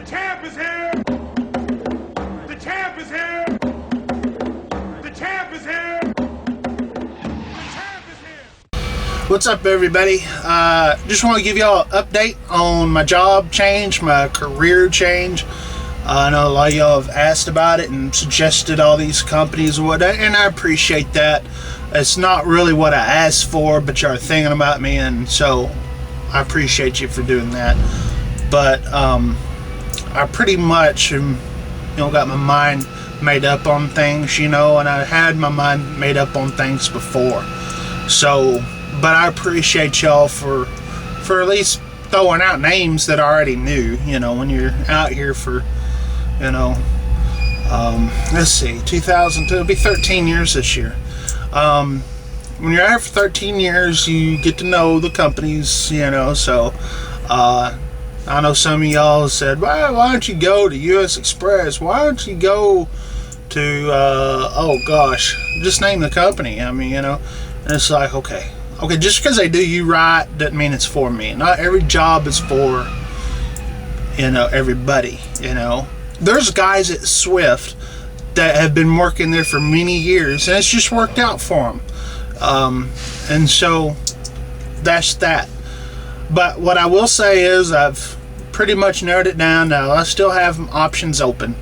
champ is here! The champ is here! The champ is here! The champ is here! What's up, everybody? Just want to give y'all an update on my job change, my career change. I know a lot of y'all have asked about it and suggested all these companies and whatnot, and I appreciate that. It's not really what I asked for, but y'all are thinking about me, and so I appreciate you for doing that. But I pretty much got my mind made up on things, and I had my mind made up on things before. So, but I appreciate y'all for at least throwing out names that I already knew, when you're out here for, let's see, 2002, it'll be 13 years this year. When you're out here for 13 years, you get to know the companies, so, I know some of y'all said, why don't you go to EOS Express? Why don't you go to, oh gosh, just name the company. I mean, and it's like, okay, just because they do you right doesn't mean it's for me. Not every job is for, everybody, There's guys at Swift that have been working there for many years, and it's just worked out for them. And so that's that. But what I will say is I've pretty much narrowed it down now. I still have options open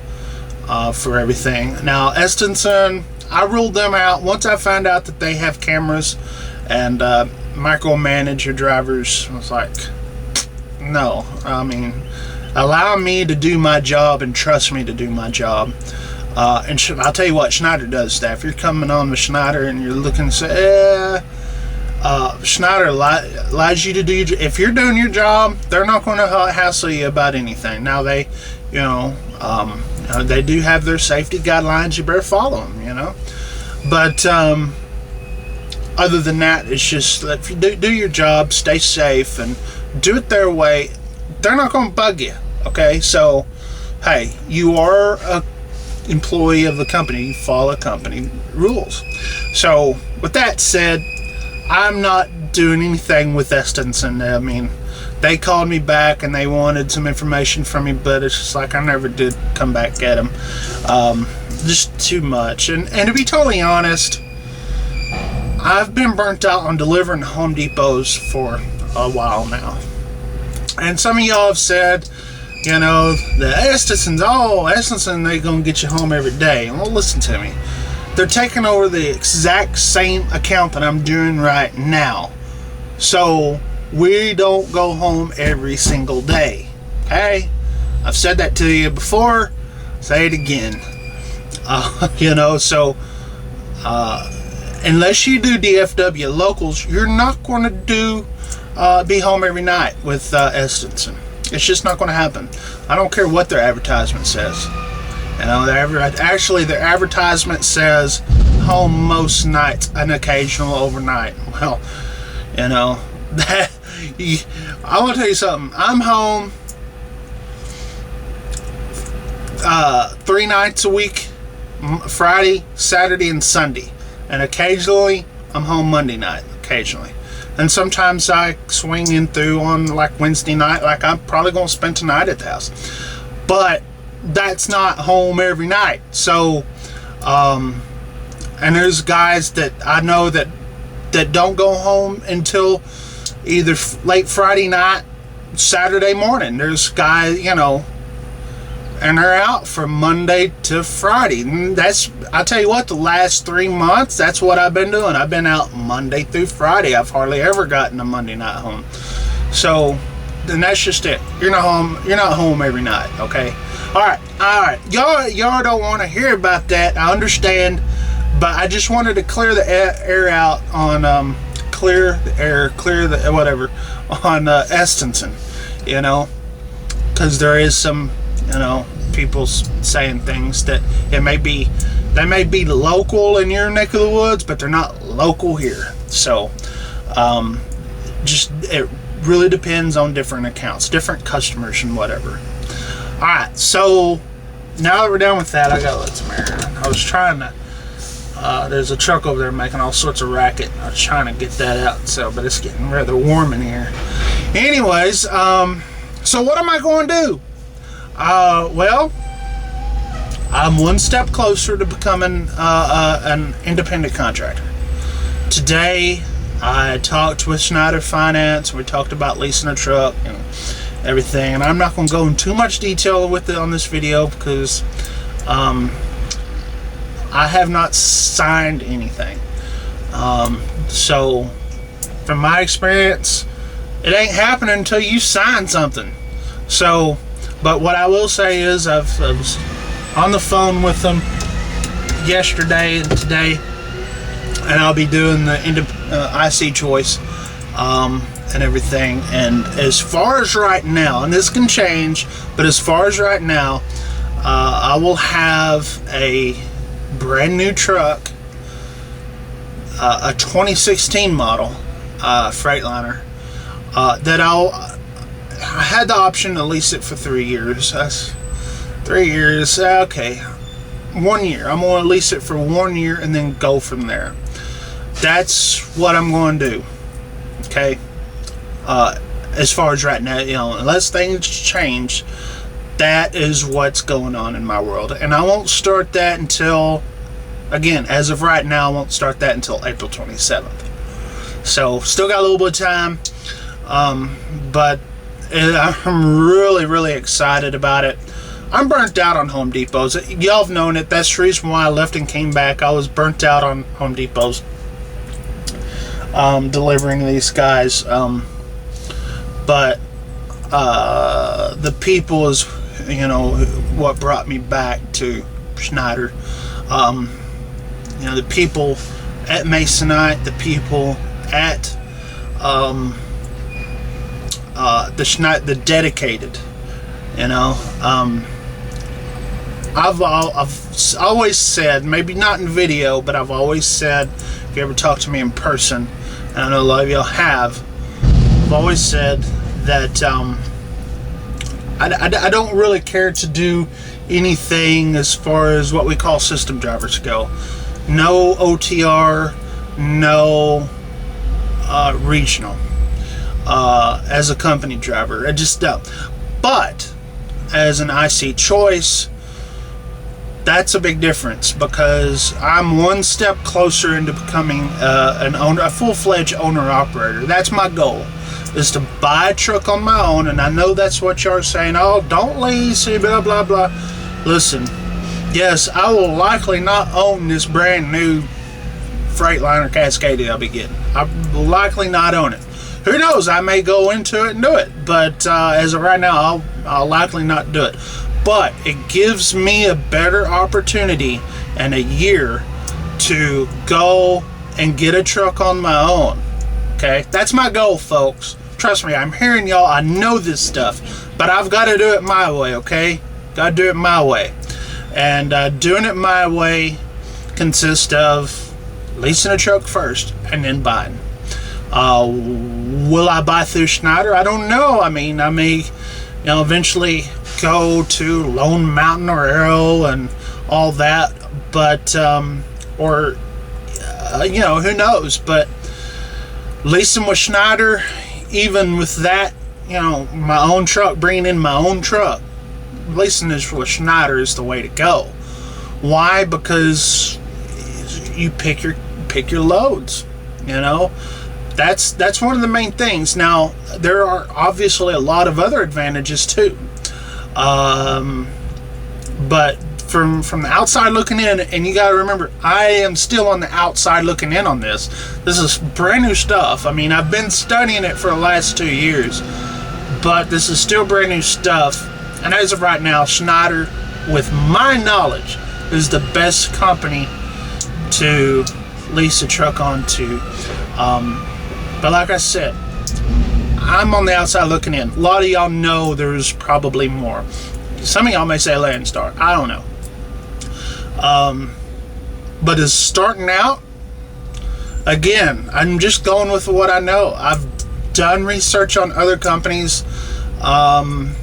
for everything. Now, Estenson, I ruled them out once I found out that they have cameras and micromanage your drivers. I was like, no. I mean, allow me to do my job and trust me to do my job. And I'll tell you what, Schneider does that. If you're coming on with Schneider and you're looking to say, Schneider allows you to do your, if you're doing your job, they're not going to hassle you about anything. Now they, they do have their safety guidelines. You better follow them, But other than that, it's just if you do your job, stay safe and do it their way. They're not going to bug you. Okay, so hey, you are a employee of the company. You follow company rules. So with that said, I'm not doing anything with Estenson. I mean, they called me back and they wanted some information from me, but it's just like I never did come back at them. Just too much. And to be totally honest, I've been burnt out on delivering Home Depots for a while now. And some of y'all have said, the Estenson, they're going to get you home every day. Well, listen to me. They're taking over the exact same account that I'm doing right now. So we don't go home every single day. Okay? I've said that to you before. Say it again. So unless you do DFW locals, you're not going to be home every night with Estenson. It's just not going to happen. I don't care what their advertisement says. Their advertisement says home most nights, an occasional overnight. Well, that I want to tell you something. I'm home 3 nights a week, Friday, Saturday, and Sunday, and occasionally I'm home Monday night. Occasionally. And sometimes I swing in through on like Wednesday night, like I'm probably going to spend tonight at the house. But that's not home every night. So, and there's guys that I know that don't go home until either late Friday night, Saturday morning. There's guys, and they're out from Monday to Friday. And I tell you what, the last 3 months, that's what I've been doing. I've been out Monday through Friday. I've hardly ever gotten a Monday night home. So, then that's just it. You're not home every night, okay? All right. Y'all don't want to hear about that. I understand, but I just wanted to clear the air out on Estenson, because there is some, people saying things that they may be local in your neck of the woods, but they're not local here. So, it really depends on different accounts, different customers, and whatever. All right, so now that we're done with that, I gotta let some air in. I was trying to. There's a truck over there making all sorts of racket. I was trying to get that out, but it's getting rather warm in here. Anyways, so what am I going to do? Well, I'm one step closer to becoming an independent contractor. Today, I talked with Schneider Finance. We talked about leasing a truck and everything. And I'm not going to go into too much detail with it on this video because I have not signed anything. So, from my experience, it ain't happening until you sign something. So, but what I will say is I was on the phone with them yesterday and today, and I'll be doing the IC choice and everything. And as far as right now, and this can change, but as far as right now, I will have a brand new truck, a 2016 model Freightliner, that I had the option to lease it for 3 years. That's 3 years. Okay, 1 year. I'm going to lease it for 1 year and then go from there. That's what I'm going to do. Okay. As far as right now, unless things change, that is what's going on in my world, and I won't start that until, again, as of right now, I won't start that until April 27th. So, still got a little bit of time, but I'm really, really excited about it. I'm burnt out on Home Depots. Y'all have known it. That's the reason why I left and came back. I was burnt out on Home Depots, delivering these guys. But the people is, what brought me back to Schneider. The people at Masonite, the people at the dedicated. I've always said, maybe not in video, but I've always said, if you ever talk to me in person, and I know a lot of y'all have, I've always said that I don't really care to do anything as far as what we call system drivers go. No OTR, no regional as a company driver. I just don't. But as an IC choice, that's a big difference, because I'm one step closer into becoming a full-fledged owner-operator. That's my goal, is to buy a truck on my own. And I know that's what y'all are saying, oh, don't lease, blah, blah, blah. Listen, yes, I will likely not own this brand new Freightliner Cascadia I'll be getting. I will likely not own it. Who knows, I may go into it and do it, but as of right now, I'll likely not do it. But it gives me a better opportunity and a year to go and get a truck on my own. Okay, that's my goal, folks. Trust me, I'm hearing y'all. I know this stuff, but I've got to do it my way. Okay, got to do it my way, and doing it my way consists of leasing a truck first and then buying. Will I buy through Schneider? I don't know. I mean, I may, eventually go to Lone Mountain or Arrow and all that, but who knows? But leasing with Schneider, even with that, my own truck, bringing in my own truck, leasing is with Schneider is the way to go. Why? Because you pick your loads. That's one of the main things. Now, there are obviously a lot of other advantages too. But from the outside looking in, and you got to remember, I am still on the outside looking in on this. This is brand new stuff. I mean, I've been studying it for the last 2 years, but this is still brand new stuff. And as of right now, Schneider, with my knowledge, is the best company to lease a truck onto. But like I said, I'm on the outside looking in. A lot of y'all know there's probably more. Some of y'all may say Landstar. I don't know. But as starting out, again, I'm just going with what I know. I've done research on other companies, and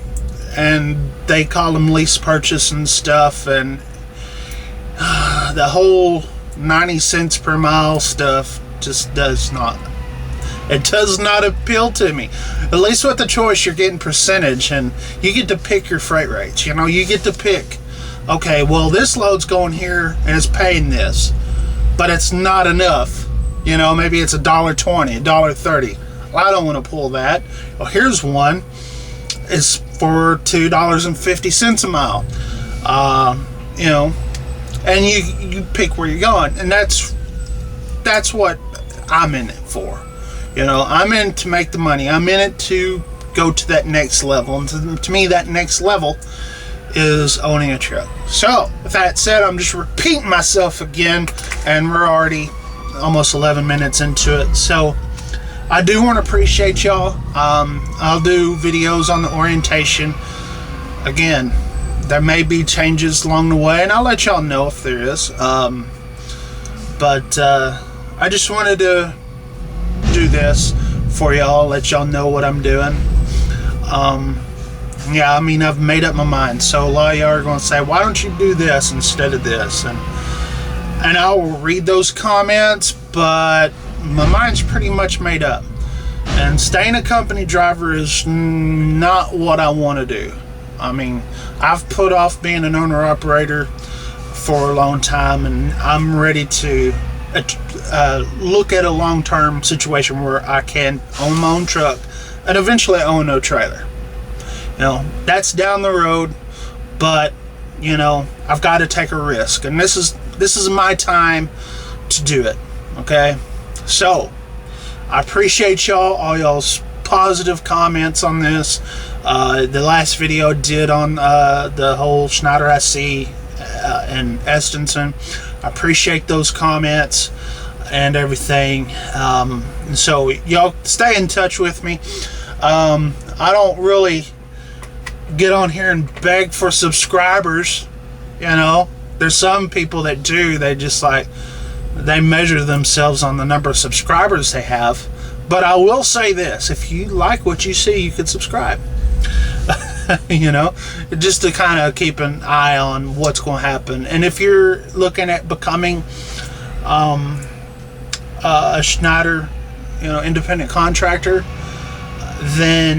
they call them lease purchase and stuff, and the whole 90 cents per mile stuff just does not appeal to me. At least with the choice, you're getting percentage, and you get to pick your freight rates. You know, you get to pick, okay, well, this load's going here and it's paying this, but it's not enough. You know, maybe it's $1.20, $1.30. Well, I don't want to pull that. Well, here's one. It's for $2.50 a mile. You know, and you pick where you're going, and that's what I'm in it for. You know, I'm in to make the money. I'm in it to go to that next level, and to me, that next level is owning a truck. So, with that said, I'm just repeating myself again, and we're already almost 11 minutes into it. So, I do want to appreciate y'all. I'll do videos on the orientation. Again, there may be changes along the way, and I'll let y'all know if there is. But I just wanted to do this for y'all, let y'all know what I'm doing. Yeah, I mean, I've made up my mind. So a lot of y'all are going to say, why don't you do this instead of this? And I will read those comments, but my mind's pretty much made up. And staying a company driver is not what I want to do. I mean, I've put off being an owner-operator for a long time, and I'm ready to look at a long-term situation where I can own my own truck and eventually own no trailer. You know, that's down the road, but you know, I've got to take a risk, and this is my time to do it. Okay, so I appreciate all y'all's positive comments on this. The last video I did on the whole Schneider IC and Estenson. I appreciate those comments and everything. So y'all stay in touch with me. I don't really get on here and beg for subscribers. You know, there's some people that do. They just they measure themselves on the number of subscribers they have. But I will say this: if you like what you see, you can subscribe. You know, just to kind of keep an eye on what's going to happen. And if you're looking at becoming a Schneider, you know, independent contractor, then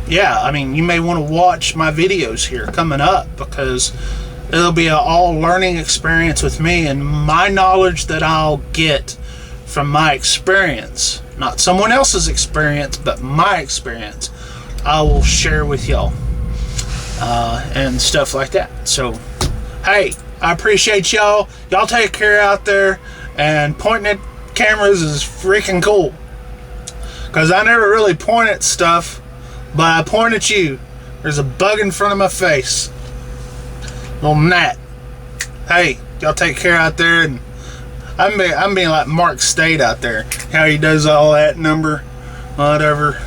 yeah, I mean, you may want to watch my videos here coming up, because it'll be an all learning experience with me, and my knowledge that I'll get from my experience, not someone else's experience, but my experience, I will share with y'all and stuff like that. So, hey, I appreciate y'all. Y'all take care out there, and pointing at cameras is freaking cool, because I never really point at stuff, but I point at you. There's a bug in front of my face, little gnat. Hey, y'all take care out there, and I'm being like Mark State out there, how he does all that number, whatever.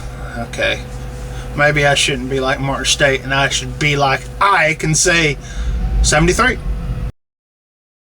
Okay, maybe I shouldn't be like Mark State, and I should be like, I can say 73.